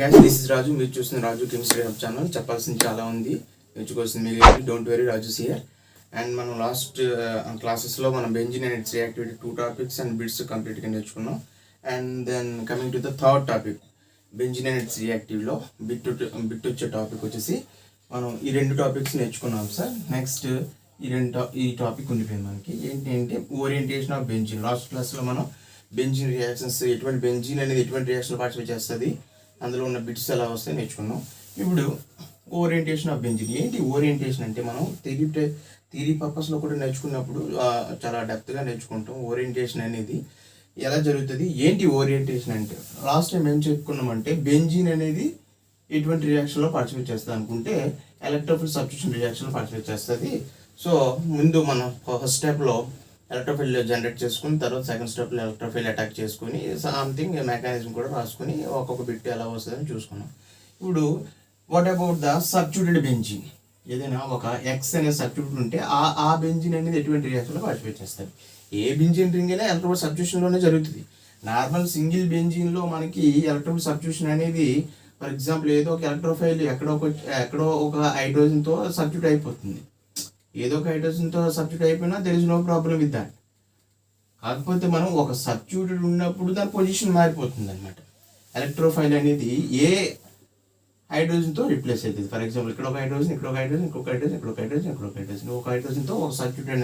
guys, this is Raju. మీరు చూస్తున్న రాజు chemistry hub channel. చెప్పాల్సింది చాలా ఉంది, నేర్చుకోవాల్సింది మిగిలింది. Don't worry, Raju's here. And మనం లాస్ట్ క్లాసెస్లో మనం benzene and its reactivity 2 topics and bits కంప్లీట్గా నేర్చుకున్నాం. And then coming to the third topic, benzene and its రియాక్టివ్లో బిట్ వచ్చే టాపిక్ వచ్చేసి మనం ఈ 2 టాపిక్స్ నేర్చుకున్నాం సార్. నెక్స్ట్ ఈ టాపిక్ ఉండిపోయింది మనకి. ఏంటి అంటే ఓరియంటేషన్ ఆఫ్ బెంజీన్. లాస్ట్ క్లాస్లో మనం బెంజీన్ రియాక్షన్స్, ఎటువంటి బెంజీన్ అనేది ఎటువంటి రియాక్షన్ పార్టిసిపేట్ చేస్తుంది, అందులో ఉన్న బిట్స్ ఎలా వస్తాయి నేర్చుకున్నాం. ఇప్పుడు ఓరియంటేషన్ ఆఫ్ బెంజీన్. ఏంటి ఓరియంటేషన్ అంటే మనం థియరీ పర్పస్లో కూడా నేర్చుకున్నప్పుడు చాలా డెప్త్గా నేర్చుకుంటాం. ఓరియంటేషన్ అనేది ఎలా జరుగుతుంది, ఏంటి ఓరియంటేషన్ అంటే లాస్ట్ టైం ఏం చెప్పుకున్నామంటే బెంజీన్ అనేది ఎటువంటి రియాక్షన్లో పార్టిసిపేట్ చేస్తుంది అనుకుంటే ఎలక్ట్రోఫిల్ సబ్స్టిట్యూషన్ రియాక్షన్లో పార్టిసిపేట్ చేస్తుంది. సో ముందు మనం ఫస్ట్ స్టెప్లో ఎలక్ట్రోఫైల్ జనరేట్ చేసుకుని తర్వాత సెకండ్ స్టెప్లో ఎలక్ట్రోఫైల్ అటాక్ చేసుకుని సంథింగ్ మెకానిజం కూడా రాసుకుని ఒక్కొక్క బిట్ ఎలా వస్తుందని చూసుకున్నాం. ఇప్పుడు what about the substituted benzene. ఏదైనా ఒక ఎక్స్ అనే సబ్స్టిట్యూట్ ఉంటే ఆ బెంజీన్ అనేది ఎటువంటి రియాక్షన్లో పార్టిసిపేట్ చేస్తుంది. ఏ బెంజీన్ రింగ్ అయినా ఎలక్ట్రోఫైల్ సబ్స్టిట్యూషన్లోనే జరుగుతుంది. నార్మల్ సింగిల్ బెంజీన్లో మనకి ఎలక్ట్రోఫైల్ సబ్స్టిట్యూషన్ అనేది ఫర్ ఎగ్జాంపుల్ ఏదో ఒక ఎలక్ట్రోఫైల్ ఎక్కడో ఒక హైడ్రోజన్తో సబ్స్టిట్యూట్ అయిపోతుంది. ఏదో ఒక హైడ్రోజన్తో సబ్స్టిట్యూట్ అయిపోయినా there is no problem with that. కాకపోతే మనం ఒక సబ్స్టిట్యూటెడ్ ఉన్నప్పుడు దాని పొజిషన్ మారిపోతుంది అనమాట. ఎలక్ట్రోఫైల్ అనేది ఏ హైడ్రోజన్తో రిప్లేస్ అవుతుంది. ఫర్ ఎగ్జాంపుల్ ఇక్కడ ఒక హైడ్రోజన్, ఇక్కడ ఒక హైడ్రోజన్, ఇంకొక హైడ్రోజన్, ఇక్కడ ఒక హైడ్రోజన్, ఇక్కడ ఒక హైడ్రోజన్, ఒక హైడ్రోజన్తో ఒక సబ్స్టిట్యూట్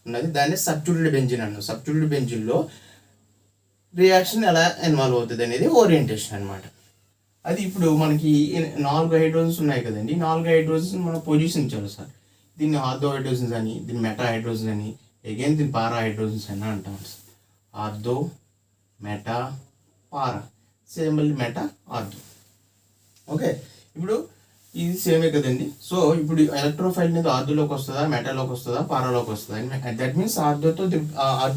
ఉన్నది. దాన్ని సబ్స్టిట్యూటెడ్ బెంజీన్ అన్నాం. సబ్స్టిట్యూటెడ్ బెంజీన్లో రియాక్షన్ ఎలా ఇన్వాల్వ్ అవుతుంది అనేది ఓరియంటేషన్ అనమాట. అది ఇప్పుడు మనకి 4 హైడ్రోజన్స్ ఉన్నాయి కదండి. 4 హైడ్రోజన్స్ మనం పొజిషన్ చేయాలి సార్. దీన్ని ఆర్థో హైడ్రోజన్స్ అని, దీన్ని మెటా హైడ్రోజన్స్ అని, అగైన్ దీన్ని పారా హైడ్రోజన్స్ అని అంటాం. ఆర్థో, మెటా, పారా, సేమ్ మళ్ళీ మెటా, ఆర్థో. ఓకే, ఇప్పుడు ఇది సేమే కదండి. సో ఇప్పుడు ఎలక్ట్రోఫైల్ అనేది ఆర్థోలోకి వస్తుందా, మెటాలోకి వస్తుందా, పారాలోకి వస్తుందా? దట్ మీన్స్ ఆర్థో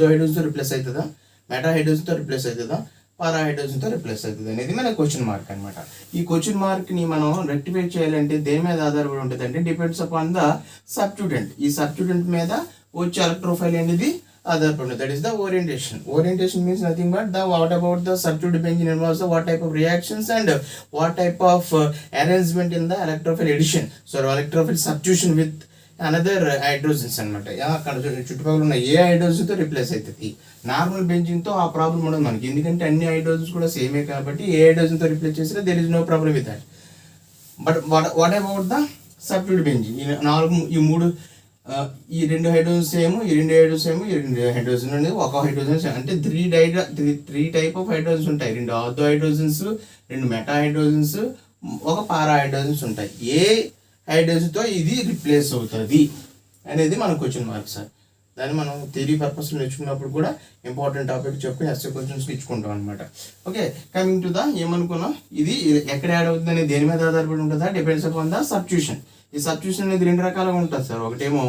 హైడ్రోజన్తో రిప్లేస్ అవుతుందా, మెటా హైడ్రోజన్తో రిప్లేస్ అవుతుందా, పారా హైడ్రోజన్తో రిప్లేస్ అవుతుంది అనేది మన క్వశ్చన్ మార్క్ అనమాట. ఈ క్వశ్చన్ మార్క్ని మనం రెక్టిఫై చేయాలంటే దేని మీద ఆధారపడి ఉంటుంది అంటే డిపెండ్స్ అపాన్ ద సబ్స్టిట్యూటెంట్. ఈ సబ్స్టిట్యూటెంట్ మీద వచ్చే ఎలక్ట్రోఫైల్ అనేది ఆధారపడి ఉంటుంది. That is the orientation. Orientation means nothing but what about the substituted benzene involves what type of reactions and what type of arrangement in the electrophile addition, so electrophile substitution with another hydrogens అనమాట. అక్కడ చుట్టుపక్కల ఉన్న ఏ హైడ్రోజన్తో replace అవుతుంది. Normal బెంజీన్తో ఆ problem ఉండదు మనకి, ఎందుకంటే అన్ని హైడ్రోజన్స్ కూడా సేమే కాబట్టి ఏ హైడ్రోజన్తో రిప్లేస్ చేసినా there is no problem with that. But what about the substituted benzene? ఈ 2 హైడ్రోజన్స్ సేమ్, ఈ 2 హైడ్రోజన్స్ సేమ్, ఈ 2 హైడ్రోజన్ అనేది ఒక హైడ్రోజన్ అంటే 3 టైప్ ఆఫ్ హైడ్రోజన్స్ ఉంటాయి. 2 ఆర్థో హైడ్రోజన్స్, 2 మెటా హైడ్రోజన్స్, ఒక పారా హైడ్రోజన్స్ ఉంటాయి. ఏ హైడ్రోజన్తో ఇది రిప్లేస్ అవుతుంది అనేది మన క్వశ్చన్ మార్క్ సార్. దాన్ని మనం థియరీ పర్పస్లో నేర్చుకున్నప్పుడు కూడా ఇంపార్టెంట్ టాపిక్ చెప్పి ఎస్ఏ క్వశ్చన్స్ ఇచ్చుకుంటాం అనమాట. ఓకే, కమింగ్ టు ద ఏమనుకున్నాం, ఇది ఎక్కడ యాడ్ అవుతుంది అనేది దేని మీద ఆధారపడి ఉంటుందా? Depends upon the substitution. ఈ సబ్స్టిట్యూషన్ అనేది 2 రకాలుగా ఉంటుంది సార్. ఒకటేమో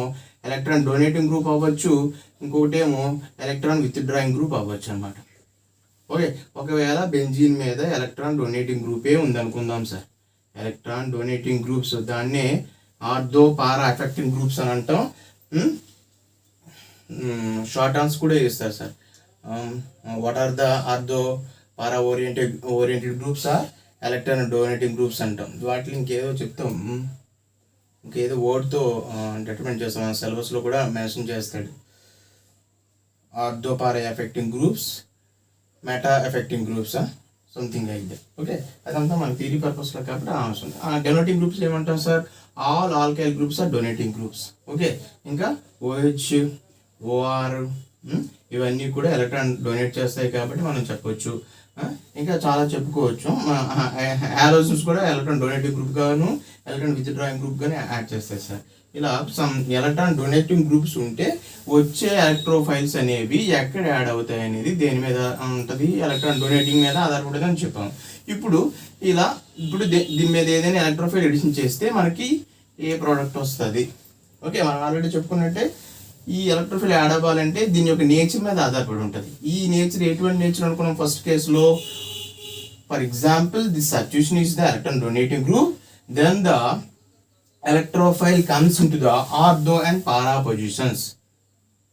ఎలక్ట్రాన్ డొనేటింగ్ గ్రూప్ అవ్వచ్చు, ఇంకొకటేమో ఎలక్ట్రాన్ విత్ డ్రాయింగ్ గ్రూప్ అవ్వచ్చు అనమాట. ఓకే, ఒకవేళ బెంజీన్ మీద ఎలక్ట్రాన్ డొనేటింగ్ గ్రూపే ఉందనుకుందాం సార్. ఎలక్ట్రాన్ డొనేటింగ్ గ్రూప్స్, దాన్నే ఆర్థో పారా ఎఫెక్టింగ్ గ్రూప్స్ అని అంటాం. షార్ట్ ఆన్స్ కూడా ఇస్తారు sir. What are the ortho para oriented groups are electron donating groups అంటాం. వాటిని ఇంకేదో చెప్తాం, ఇంకేదో వర్డ్తో డిటర్మైన్ చేస్తాం. సిలబస్లో కూడా మెన్షన్ చేస్తాడు. Ortho para effecting groups, meta effecting groups, something like that. Okay, అదంతా మన థియరీ పర్పస్లో కాబట్టి అవసరం. డొనేటింగ్ గ్రూప్స్ ఏమంటాం sir? All alkyl groups are donating groups. Okay, ఇంకా OH, OR ఇవన్నీ కూడా ఎలక్ట్రాన్ డొనేట్ చేస్తాయి కాబట్టి మనం చెప్పొచ్చు. ఇంకా చాలా చెప్పుకోవచ్చు. హాలోజన్స్ కూడా ఎలక్ట్రాన్ డొనేటింగ్ గ్రూప్ గాను ఎలక్ట్రాన్ విత్ డ్రాయింగ్ గ్రూప్ గాను యాడ్ చేస్తాయి సార్. ఇలా సమ్ ఎలక్ట్రాన్ డొనేటింగ్ గ్రూప్స్ ఉంటే వచ్చే ఎలక్ట్రోఫైల్స్ అనేవి ఎక్కడ యాడ్ అవుతాయి అనేది దేని మీద ఉంటుంది? ఎలక్ట్రాన్ డొనేటింగ్ మీద ఆధారపడదు అని చెప్పాం. ఇప్పుడు దీని మీద ఏదైనా ఎలక్ట్రోఫైల్ ఎడిషన్ చేస్తే మనకి ఏ ప్రోడక్ట్ వస్తుంది? ఓకే, మనం ఆల్రెడీ చెప్పుకున్నట్టే ఈ ఎలక్ట్రోఫైల్ యాడ్ అవ్వాలంటే దీని యొక్క నేచర్ మీద ఆధారపడి ఉంటుంది. ఈ నేచర్ ఎటువంటి నేచర్ అనుకున్నాం ఫస్ట్ కేసులో? For example the substitution is the electron donating group, then the electrophile comes into the ortho and para positions.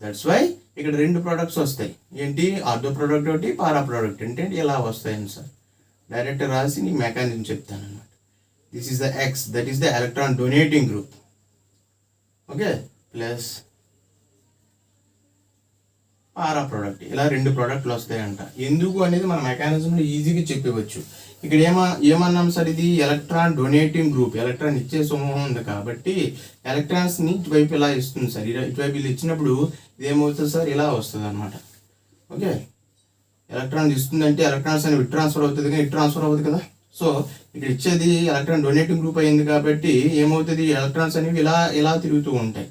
That's why ఇక్కడ 2 ప్రొడక్ట్స్ వస్తాయి. ఏంటి? ఆర్థో ప్రోడక్ట్ ఒకటి, పారా ప్రోడక్ట్ అంటే ఇలా వస్తాయి సార్. డైరెక్ట్ రాసి నీకు మెకానిజం చెప్తాను అనమాట. This is the X, that is the electron donating group. Okay, plus para product. ఇలా 2 ప్రోడక్ట్లు వస్తాయంట. ఎందుకు అనేది మన మెకానిజంలో ఈజీగా చెప్పవచ్చు. ఇక్కడ ఏమన్నాం సార్, ఇది ఎలక్ట్రాన్ డొనేటింగ్ గ్రూప్, ఎలక్ట్రాన్ ఇచ్చే సమూహం ఉంది కాబట్టి ఎలక్ట్రాన్స్ని ఇటువైపు ఇలా ఇస్తుంది సార్. ఇటువైపు ఇలా ఇచ్చినప్పుడు ఇదేమవుతుంది సార్, ఇలా వస్తుంది అనమాట. ఓకే, ఎలక్ట్రాన్ ఇస్తుందంటే ఎలక్ట్రాన్స్ అనేవి ఇటు ట్రాన్స్ఫర్ అవుతుంది, కానీ ఇటు ట్రాన్స్ఫర్ అవుతుంది కదా. సో ఇక్కడ ఇచ్చేది ఎలక్ట్రాన్ డొనేటింగ్ గ్రూప్ అయింది కాబట్టి ఏమవుతుంది, ఎలక్ట్రాన్స్ అనేవి ఇలా తిరుగుతూ ఉంటాయి.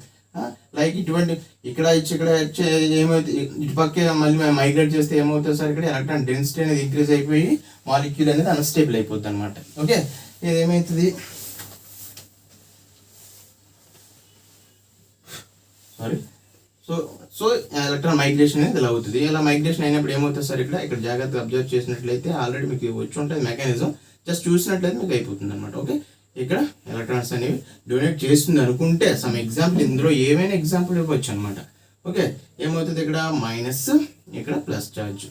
లైక్ ఇటువంటి ఇక్కడ ఇచ్చే ఏమవుతుంది, ఇటు పక్కే మళ్ళీ మైగ్రేట్ చేస్తే ఏమవుతుంది సార్, ఇక్కడ ఎలక్ట్రాన్ డెన్సిటీ అనేది ఇంక్రీజ్ అయిపోయి మాలిక్యూల్ అనేది అన్స్టేబుల్ అయిపోతుంది అనమాట. ఓకే, ఇది ఏమవుతుంది, సో ఎలక్ట్రాన్ మైగ్రేషన్ అనేది ఇలా అవుతుంది. ఇలా మైగ్రేషన్ అయినప్పుడు ఏమవుతుంది సార్, ఇక్కడ జాగ్రత్తగా అబ్జర్వ్ చేసినట్లయితే ఆల్రెడీ మీకు వచ్చి ఉంటుంది మెకానిజం, జస్ట్ చూసినట్లయితే మీకు అయిపోతుంది అనమాట. ఓకే, ఇక్కడ ఎలక్ట్రాన్స్ అనేవి డొనేట్ చేస్తుంది అనుకుంటే సమ్ ఎగ్జాంపుల్, ఇందులో ఏమైనా ఎగ్జాంపుల్ ఇవ్వచ్చు అనమాట. ఓకే, ఏమవుతుంది, ఇక్కడ మైనస్, ఇక్కడ ప్లస్ ఛార్జ్.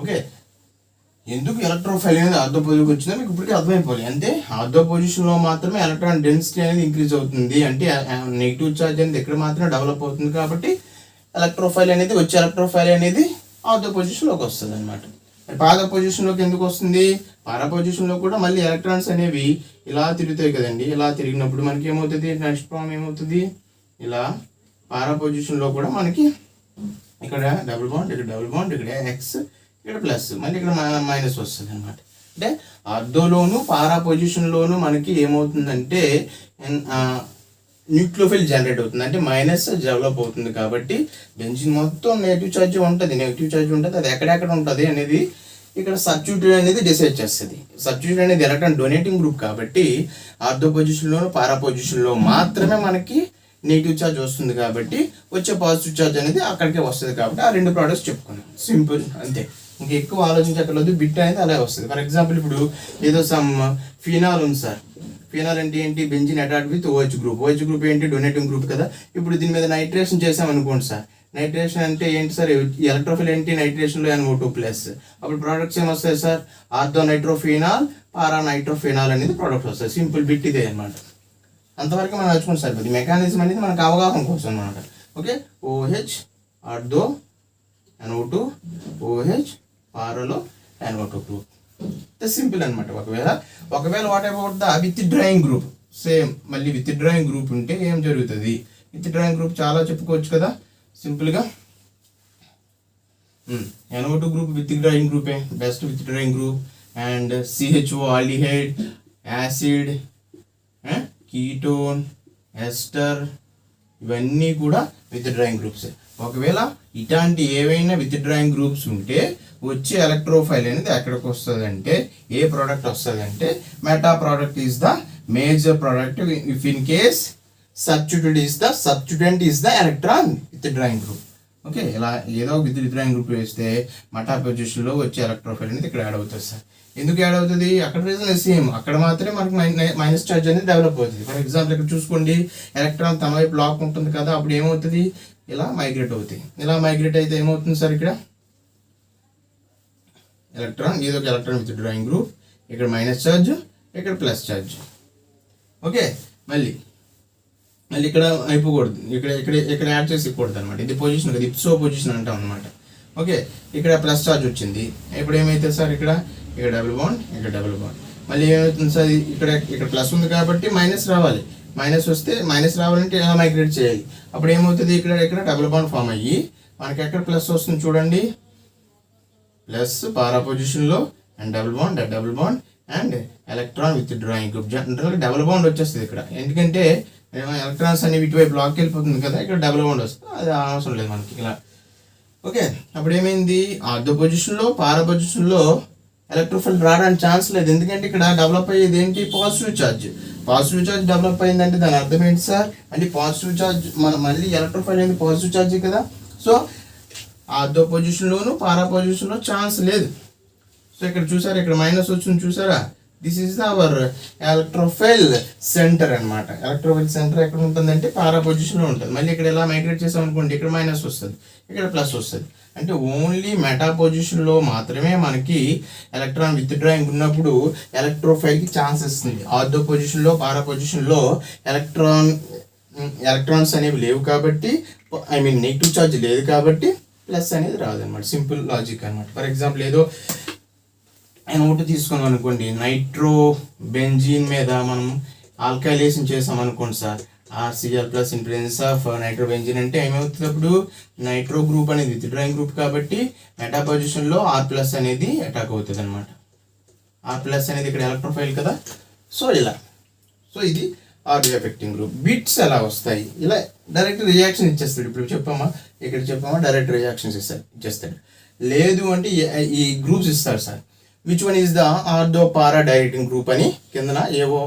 ఓకే, ఎందుకు ఎలక్ట్రోఫైల్ అనేది ఆర్థో పొజిషన్కి వచ్చిందో మీకు ఇప్పటికీ అర్థమైపోవాలి. అంటే ఆర్థో పొజిషన్లో మాత్రమే ఎలక్ట్రాన్ డెన్సిటీ అనేది ఇంక్రీజ్ అవుతుంది, అంటే నెగిటివ్ ఛార్జ్ అనేది ఇక్కడ మాత్రమే డెవలప్ అవుతుంది కాబట్టి ఎలక్ట్రోఫైల్ అనేది ఎలక్ట్రోఫైల్ అనేది ఆర్థో పొజిషన్లోకి వస్తుంది అనమాట. పారా పొజిషన్లోకి ఎందుకు వస్తుంది, పారా పొజిషన్లో కూడా మళ్ళీ ఎలక్ట్రాన్స్ అనేవి ఇలా తిరుగుతాయి కదండి. ఇలా తిరిగినప్పుడు మనకి ఏమవుతుంది, నెక్స్ట్ ఫామ్ ఏమవుతుంది, ఇలా పారా పొజిషన్లో కూడా మనకి ఇక్కడ డబుల్ బాండ్, ఇక్కడ ఎక్స్, ఇక్కడ ప్లస్, మళ్ళీ ఇక్కడ మైనస్ వస్తుంది అనమాట. అంటే ఆర్థోలోను పారా పొజిషన్లోను మనకి ఏమవుతుందంటే న్యూక్లియోఫైల్ జనరేట్ అవుతుంది, అంటే మైనస్ డెవలప్ అవుతుంది. కాబట్టి బెంజిన్ మొత్తం నెగిటివ్ ఛార్జ్ ఉంటుంది, అది ఎక్కడెక్కడ ఉంటుంది అనేది ఇక్కడ సబ్స్టిట్యూట్ అనేది డిసైడ్ చేస్తుంది. సబ్స్టిట్యూట్ అనేది ఎలక్ట్రాన్ డొనేటింగ్ గ్రూప్ కాబట్టి ఆర్థో పొజిషన్లోను పారా పొజిషన్లో మాత్రమే మనకి నెగిటివ్ ఛార్జ్ వస్తుంది, కాబట్టి వచ్చే పాజిటివ్ ఛార్జ్ అనేది అక్కడికే వస్తుంది. కాబట్టి ఆ 2 ప్రోడక్ట్స్ చెప్పుకున్నాం, సింపుల్ అంతే. ఇంకా ఎక్కువ ఆలోచించక్కర్లేదు, బిట్ అనేది అలాగే వస్తుంది. ఫర్ ఎగ్జాంపుల్ ఇప్పుడు ఏదో సమ్ ఫినాల్ ఉంది సార్. ఫినాల్ అంటే ఏంటి, benzene attached with OH group. OH group ఏంటి, డొనేటింగ్ గ్రూప్ కదా. ఇప్పుడు దీని మీద నైట్రేషన్ చేసాం అనుకోండి సార్. నైట్రేషన్ అంటే ఏంటి సార్, ఎలక్ట్రోఫిల్ ఏంటి, నైట్రేషన్లో NO2+. అప్పుడు ప్రోడక్ట్స్ ఏమొస్తాయి సార్, ఆర్థో నైట్రోఫినాల్, పారా నైట్రోఫినాల్ అనేది ప్రోడక్ట్ వస్తాయి. సింపుల్ బిట్ ఇదే అనమాట. అంతవరకు మనం నేర్చుకుని సరిపోతుంది. మెకానిజం అనేది మనకు అవగాహన కోసం అనమాట. Okay, OH ortho NO2, OH పారాలో NO2 group. Simple అనమాట. ఒకవేళ what about the with drawing group, same మళ్ళీ విత్ డ్రాయింగ్ గ్రూప్ ఉంటే ఏం జరుగుతుంది, విత్ డ్రాయింగ్ గ్రూప్ చాలా చెప్పుకోవచ్చు కదా సింపుల్గా. NO2 గ్రూప్ విత్ డ్రాయింగ్ గ్రూపే best withdrawing group. And CHO aldehyde, acid, ketone, ester, ఇవన్నీ కూడా విత్ డ్రాయింగ్ గ్రూప్స్. ఒకవేళ ఇట్లాంటి ఏవైనా విత్ డ్రాయింగ్ గ్రూప్స్ ఉంటే వచ్చే ఎలక్ట్రోఫైల్ అనేది ఎక్కడికి వస్తుంది అంటే, ఏ ప్రోడక్ట్ వస్తుంది అంటే meta product is the major product if in case substituent is the electron withdrawing group. Okay, ఇలా ఏదో విత్ డ్రాయింగ్ గ్రూప్ వేస్తే మెటా పొజిషన్లో వచ్చే ఎలక్ట్రోఫైల్ అనేది ఇక్కడ యాడ్ అవుతుంది సార్. ఎందుకు యాడ్ అవుతుంది, అక్కడ రీజన్ సేమ్, అక్కడ మాత్రమే మనకి మైనస్ ఛార్జ్ అనేది డెవలప్ అవుతుంది. ఫర్ ఎగ్జాంపుల్ ఇక్కడ చూసుకోండి, ఎలక్ట్రాన్ తన వైపు లాక్ ఉంటుంది కదా, అప్పుడు ఏమవుతుంది, ఇలా మైగ్రేట్ అవుతాయి. ఇలా మైగ్రేట్ అయితే ఏమవుతుంది సార్, ఇక్కడ ఎలక్ట్రాన్ ఏదో ఒక ఎలక్ట్రాన్ విత్ డ్రాయింగ్ గ్రూప్, ఇక్కడ మైనస్ ఛార్జ్, ఇక్కడ ప్లస్ ఛార్జ్. ఓకే, మళ్ళీ ఇక్కడ అయిపోకూడదు, ఇక్కడ యాడ్ చేసి ఇవ్వకూడదు అనమాట. ఇది పొజిషన్ కదా, ఇప్సో పొజిషన్ అంటాం అనమాట. ఓకే, ఇక్కడ ప్లస్ ఛార్జ్ వచ్చింది. ఇప్పుడు ఏమైతే సార్, ఇక్కడ డబుల్ బాండ్, ఇక్కడ డబుల్ బాండ్. మళ్ళీ ఏమవుతుంది సార్, ఇక్కడ ప్లస్ ఉంది కాబట్టి మైనస్ రావాలి. మైనస్ వస్తే మైనస్ రావాలంటే ఎలా మైగ్రేట్ చేయాలి. అప్పుడు ఏమవుతుంది, ఇక్కడ డబుల్ బాండ్ ఫామ్ అయ్యి మనకి ఎక్కడ ప్లస్ వస్తుంది చూడండి, ప్లస్ పారా పొజిషన్లో and double bond and electron withdrawing group. జనరల్గా డబుల్ బాండ్ వచ్చేస్తుంది ఇక్కడ, ఎందుకంటే ఎలక్ట్రాన్స్ అనేవి ఇటువైపు బ్లాక్ వెళ్ళిపోతుంది కదా, ఇక్కడ డబుల్ బాండ్ వస్తుంది, అది అవసరం లేదు మనకి ఇలా. ఓకే, అప్పుడు ఏమైంది, ఆర్థో పొజిషన్లో పారా పొజిషన్లో ఎలక్ట్రోఫైల్ రావడానికి ఛాన్స్ లేదు, ఎందుకంటే ఇక్కడ డెవలప్ అయ్యేది ఏంటి, పాజిటివ్ ఛార్జ్ డెవలప్ అయిందంటే దాని అర్థం ఏంటి సార్, అంటే పాజిటివ్ ఛార్జ్ మళ్ళీ ఎలక్ట్రోఫైల్ అనేది పాజిటివ్ ఛార్జ్ కదా. సో ఆర్థో పొజిషన్లోను పారా పొజిషన్లో ఛాన్స్ లేదు. సో ఇక్కడ చూసారా, ఇక్కడ మైనస్ వచ్చింది చూసారా, this is our electrophile centre అనమాట. ఎలక్ట్రోఫైల్ సెంటర్ ఎక్కడ ఉంటుందంటే పారా పొజిషన్లో ఉంటుంది. మళ్ళీ ఇక్కడ ఎలా మైగ్రేట్ చేసాం అనుకోండి, ఇక్కడ మైనస్ వస్తుంది, ఇక్కడ ప్లస్ వస్తుంది. అంటే ఓన్లీ మెటా పొజిషన్లో మాత్రమే మనకి ఎలక్ట్రాన్ విత్ డ్రాయింగ్ ఉన్నప్పుడు ఎలక్ట్రోఫైల్కి ఛాన్స్ ఇస్తుంది. ఆర్థో పొజిషన్లో పారా పొజిషన్లో ఎలక్ట్రాన్స్ అనేవి లేవు కాబట్టి, ఐ మీన్ నెగిటివ్ ఛార్జ్ లేదు కాబట్టి ప్లస్ అనేది రాదనమాట. సింపుల్ లాజిక్ అనమాట. ఫర్ ఎగ్జాంపుల్ ఏదో ఒకటి తీసుకున్నాం అనుకోండి, నైట్రో బెంజీన్ మీద మనం ఆల్కైలేషన్ చేసాం అనుకోండి sir, RCl plus in presence of nitro benzene అంటే ఏమవుతుంది, అప్పుడు నైట్రో గ్రూప్ అనేది విత్ డ్రాయింగ్ గ్రూప్ కాబట్టి మెటా పొజిషన్లో R ప్లస్ అనేది అటాక్ అవుతుంది అనమాట. R ప్లస్ అనేది ఇక్కడ ఎలక్ట్రోఫైల్ కదా. సో ఇలా, సో ఇది ఆర్ ఎఫెక్టింగ్ గ్రూప్. బిట్స్ ఎలా వస్తాయి, ఇలా డైరెక్ట్ రియాక్షన్ ఇచ్చేస్తాడు. ఇప్పుడు చెప్పామా, ఇక్కడ చెప్పామా, డైరెక్ట్ రియాక్షన్స్ ఇచ్చేస్తాడు. లేదు అంటే ఈ గ్రూప్స్ ఇస్తాడు sir. Which one is the ortho para directing group అని కిందన ఏవో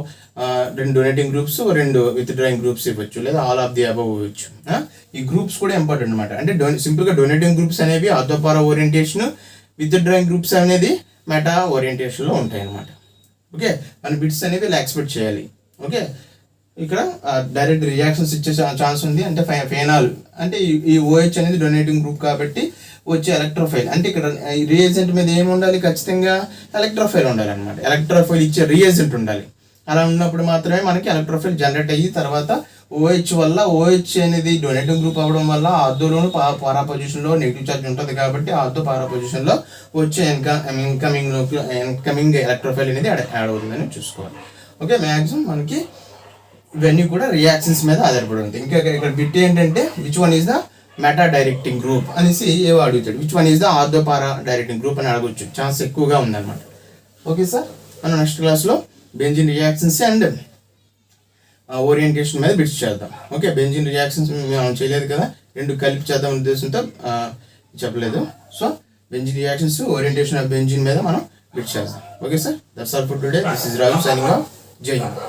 2 donating groups, 2 with drawing groups ఇవ్వచ్చు, లేదా ఆల్ ఆఫ్ ది అబవ్ ఇవ్వచ్చు. ఈ గ్రూప్స్ కూడా ఇంపార్టెంట్ అనమాట. అంటే సింపుల్గా డొనేటింగ్ గ్రూప్స్ అనేవి ortho para orientation, with drawing groups అనేది మెటా ఓరియంటేషన్లో ఉంటాయి అనమాట. ఓకే, మన బిట్స్ అనేవి ఇలా ఎక్స్పెక్ట్ చేయాలి. ఓకే, ఇక్కడ డైరెక్ట్ రియాక్షన్స్ ఇచ్చే ఛాన్స్ ఉంది. అంటే ఫెనాల్ అంటే ఈ OH అనేది డొనేటింగ్ గ్రూప్ కాబట్టి వచ్చే ఎలక్ట్రోఫైల్, అంటే ఇక్కడ రియేజెంట్ మీద ఏమి ఉండాలి, ఖచ్చితంగా ఎలక్ట్రోఫైల్ ఉండాలి అనమాట. ఎలక్ట్రోఫైల్ ఇచ్చే రియేజెంట్ ఉండాలి. అలా ఉన్నప్పుడు మాత్రమే మనకి ఎలక్ట్రోఫైల్ జనరేట్ అయ్యి తర్వాత OH వల్ల, OH అనేది డొనేటింగ్ గ్రూప్ అవ్వడం వల్ల ఆర్థోలోను పారా పొజిషన్లో నెగిటివ్ ఛార్జ్ ఉంటుంది కాబట్టి ఆర్థో పారా పొజిషన్లో వచ్చే ఇన్కమింగ్ ఎలక్ట్రోఫైల్ అనేది యాడ్ అవుతుందని చూసుకోవాలి. ఓకే, మ్యాక్సిమం మనకి ఇవన్నీ కూడా రియాక్షన్స్ మీద ఆధారపడి ఉంటాయి. ఇంకా ఇక్కడ బిట్ ఏంటంటే which one is the meta directing group అనేసి ఏవో అడుగుతాడు. Which one is the ortho para directing group అని అడగొచ్చు, ఛాన్స్ ఎక్కువగా ఉందన్నమాట. ఓకే సార్, మనం నెక్స్ట్ క్లాస్లో బెంజిన్ రియాక్షన్స్ అండ్ ఓరియంటేషన్ మీద బిట్స్ చేద్దాం. ఓకే, బెంజిన్ రియాక్షన్స్ మేము చేయలేదు కదా, 2 కలిపి చేద్దాం ఉద్దేశంతో చెప్పలేదు. So benzene reactions, orientation of benzene మీద మనం బిట్స్ చేద్దాం. Okay sir, that's all for today. This is Raju signing off. జై హింద్.